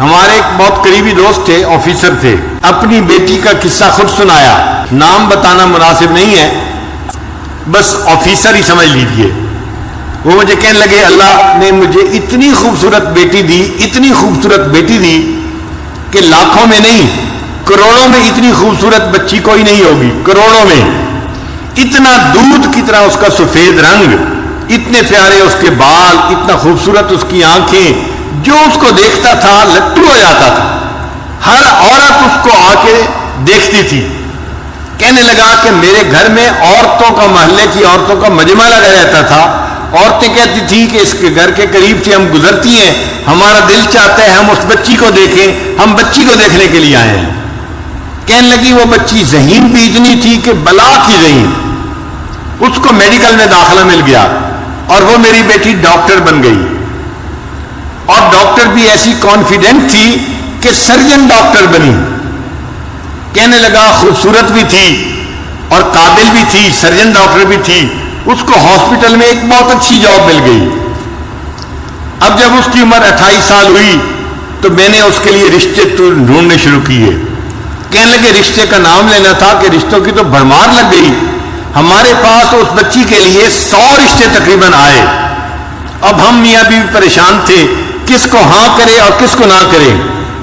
ہمارے ایک بہت قریبی دوست تھے، آفیسر تھے، اپنی بیٹی کا قصہ خود سنایا، نام بتانا مناسب نہیں ہے، بس آفیسر ہی سمجھ لیجئے۔ وہ مجھے کہنے لگے اللہ نے مجھے اتنی خوبصورت بیٹی دی، اتنی خوبصورت بیٹی دی کہ لاکھوں میں نہیں، کروڑوں میں اتنی خوبصورت بچی کوئی نہیں ہوگی، کروڑوں میں۔ اتنا دودھ کی طرح اس کا سفید رنگ، اتنے پیارے اس کے بال، اتنا خوبصورت اس کی آنکھیں، جو اس کو دیکھتا تھا لٹو ہو جاتا تھا، ہر عورت اس کو آ کے دیکھتی تھی۔ کہنے لگا کہ میرے گھر میں عورتوں کا، محلے کی عورتوں کا مجمع لگا رہتا تھا، عورتیں کہتی تھیں کہ اس کے گھر کے قریب سے ہم گزرتی ہیں، ہمارا دل چاہتا ہے ہم اس بچی کو دیکھیں، ہم بچی کو دیکھنے کے لیے آئے ہیں۔ کہنے لگی وہ بچی ذہین بھی اتنی تھی کہ بلا کی ذہین، اس کو میڈیکل میں داخلہ مل گیا اور وہ میری بیٹی ڈاکٹر بن گئی، اور ڈاکٹر بھی ایسی کانفیڈنٹ تھی کہ سرجن ڈاکٹر بنی۔ کہنے لگا خوبصورت بھی تھی اور قابل بھی تھی، سرجن ڈاکٹر بھی تھی، اس کو ہاسپٹل میں ایک بہت اچھی جاب مل گئی۔ اب جب اس کی عمر 28 سال ہوئی تو میں نے اس کے لیے رشتے ڈھونڈنے شروع کیے۔ کہنے لگے رشتے کا نام لینا تھا کہ رشتوں کی تو بھرمار لگ گئی، ہمارے پاس اس بچی کے لیے 100 رشتے تقریباً آئے۔ اب ہم میاں بیوی پریشان تھے، کس کو ہاں کرے اور کس کو نہ کرے،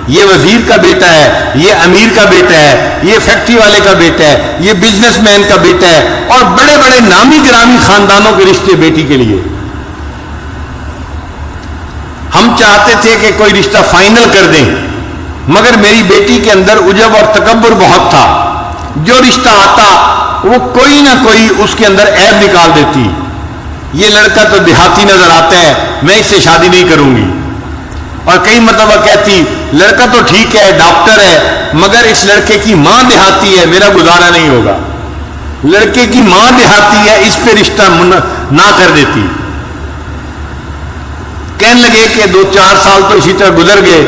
یہ وزیر کا بیٹا ہے، یہ امیر کا بیٹا ہے، یہ فیکٹری والے کا بیٹا ہے، یہ بزنس مین کا بیٹا ہے، اور بڑے بڑے نامی گرامی خاندانوں کے رشتے بیٹی کے لیے۔ ہم چاہتے تھے کہ کوئی رشتہ فائنل کر دیں، مگر میری بیٹی کے اندر عجب اور تکبر بہت تھا، جو رشتہ آتا وہ کوئی نہ کوئی اس کے اندر عیب نکال دیتی۔ یہ لڑکا تو دیہاتی نظر آتا ہے، میں اس سے شادی نہیں کروں گی، اور کئی مرتبہ کہتی لڑکا تو ٹھیک ہے ڈاکٹر ہے مگر اس لڑکے کی ماں دیہاتی ہے، میرا گزارا نہیں ہوگا، لڑکے کی ماں دیہاتی ہے، اس پہ رشتہ نہ کر دیتی۔ کہنے لگے کہ 2-4 سال تو اسی طرح گزر گئے،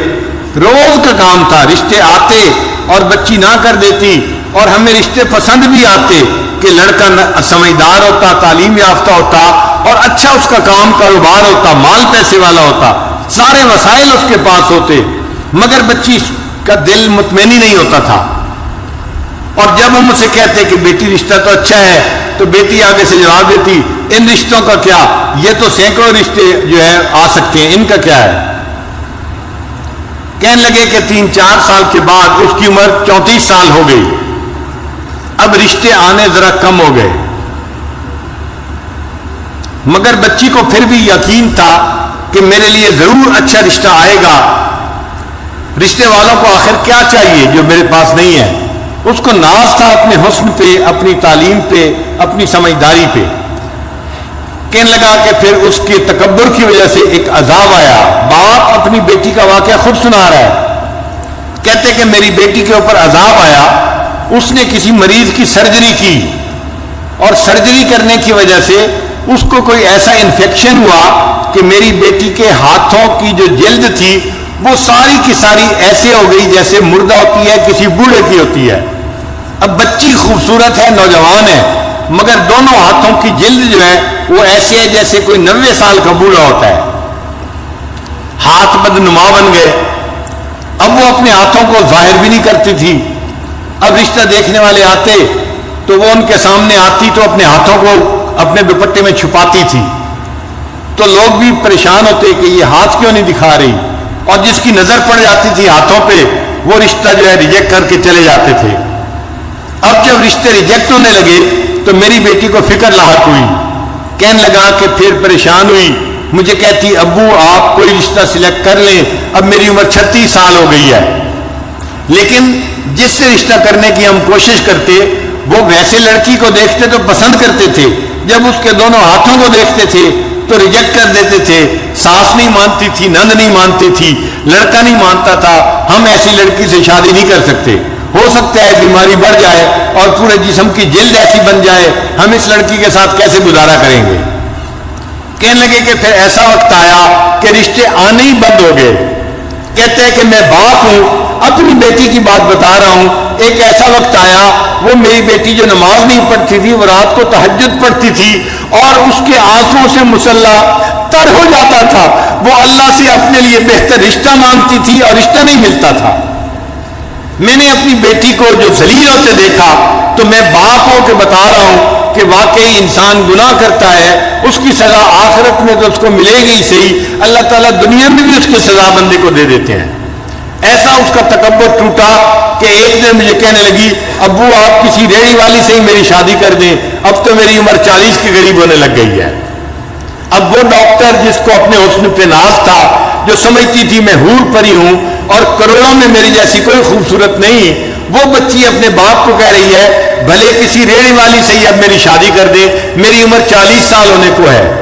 روز کا کام تھا، رشتے آتے اور بچی نہ کر دیتی، اور ہمیں رشتے پسند بھی آتے کہ لڑکا سمجھدار ہوتا، تعلیم یافتہ ہوتا، اور اچھا اس کا کام کاروبار ہوتا، مال پیسے والا ہوتا، سارے وسائل اس کے پاس ہوتے، مگر بچی کا دل مطمئن ہی نہیں ہوتا تھا۔ اور جب ہم اسے کہتے کہ بیٹی رشتہ تو اچھا ہے، تو بیٹی آگے سے جواب دیتی ان رشتوں کا کیا، یہ تو سینکڑوں رشتے جو ہے آ سکتے ہیں، ان کا کیا ہے۔ کہنے لگے کہ 3-4 سال کے بعد اس کی عمر 34 سال ہو گئی، اب رشتے آنے ذرا کم ہو گئے، مگر بچی کو پھر بھی یقین تھا کہ میرے لیے ضرور اچھا رشتہ آئے گا۔ رشتے والوں کو آخر کیا چاہیے جو میرے پاس نہیں ہے، اس کو ناز تھا اپنے حسن پہ، اپنی تعلیم پہ، اپنی سمجھداری پہ۔ کہنے لگا کہ پھر اس کے تکبر کی وجہ سے ایک عذاب آیا۔ باپ اپنی بیٹی کا واقعہ خود سنا رہا ہے، کہتے کہ میری بیٹی کے اوپر عذاب آیا، اس نے کسی مریض کی سرجری کی، اور سرجری کرنے کی وجہ سے اس کو کوئی ایسا انفیکشن ہوا کہ میری بیٹی کے ہاتھوں کی جو جلد تھی وہ ساری کی ساری ایسے ہو گئی جیسے مردہ ہوتی ہے، کسی بوڑھے کی ہوتی ہے۔ اب بچی خوبصورت ہے، نوجوان ہے، مگر دونوں ہاتھوں کی جلد جو ہے وہ ایسے ہے جیسے کوئی 90 سال کا بوڑھا ہوتا ہے، ہاتھ بدنما بن گئے۔ اب وہ اپنے ہاتھوں کو ظاہر بھی نہیں کرتی تھی، اب رشتہ دیکھنے والے آتے تو وہ ان کے سامنے آتی تو اپنے ہاتھوں کو اپنے دوپٹے میں چھپاتی تھی، تو لوگ بھی پریشان ہوتے کہ یہ ہاتھ کیوں نہیں دکھا رہی، اور جس کی نظر پڑ جاتی تھی ہاتھوں پہ وہ رشتہ جو ہے ریجیکٹ کر کے چلے جاتے تھے۔ اب جب رشتے ریجیکٹ ہونے لگے تو میری بیٹی کو فکر لاحق ہوئی، کہنے لگا کہ پھر پریشان ہوئی، مجھے کہتی ابو آپ کوئی رشتہ سلیکٹ کر لیں، اب میری عمر 36 سال ہو گئی ہے، لیکن جس سے رشتہ کرنے کی ہم کوشش کرتے وہ ویسے لڑکی کو دیکھتے تو پسند کرتے تھے، جب اس کے دونوں ہاتھوں کو دیکھتے تھے تو ریجیکٹ کر دیتے تھے، ساس نہیں مانتی تھی، نند نہیں مانتی تھی، لڑکا نہیں مانتا تھا، ہم ایسی لڑکی سے شادی نہیں کر سکتے، ہو سکتا ہے بیماری بڑھ جائے اور پورے جسم کی جلد ایسی بن جائے، ہم اس لڑکی کے ساتھ کیسے گزارا کریں گے۔ کہنے لگے کہ پھر ایسا وقت آیا کہ رشتے آنے ہی بند ہو گئے۔ کہتے ہیں کہ میں باپ ہوں، اپنی بیٹی کی بات بتا رہا ہوں، ایک ایسا وقت آیا وہ میری بیٹی جو نماز نہیں پڑھتی تھی وہ رات کو تہجد پڑھتی تھی، اور اس کے آنسوں سے مسلح تر ہو جاتا تھا، وہ اللہ سے اپنے لیے بہتر رشتہ مانگتی تھی اور رشتہ نہیں ملتا تھا۔ میں نے اپنی بیٹی کو جو ذلیل ہوتے دیکھا تو میں باپ ہو کے بتا رہا ہوں کہ واقعی انسان گناہ کرتا ہے، اس کی سزا آخرت میں تو اس کو ملے گی صحیح، اللہ تعالیٰ دنیا میں بھی اس کی سزا بندے کو دے دیتے ہیں۔ ایسا اس کا تکبر ٹوٹا کہ ایک دن مجھے کہنے لگی ابو آپ کسی ریڑھی والی سے ہی میری شادی کر دیں، اب تو میری عمر 40 کے قریب ہونے لگ گئی ہے۔ اب وہ ڈاکٹر جس کو اپنے حسن پہ ناز تھا، جو سمجھتی تھی میں حور پری ہوں اور کروڑوں میں میری جیسی کوئی خوبصورت نہیں، وہ بچی اپنے باپ کو کہہ رہی ہے بھلے کسی ریڑھی والی سے ہی اب میری شادی کر دے، میری عمر 40 سال ہونے کو ہے۔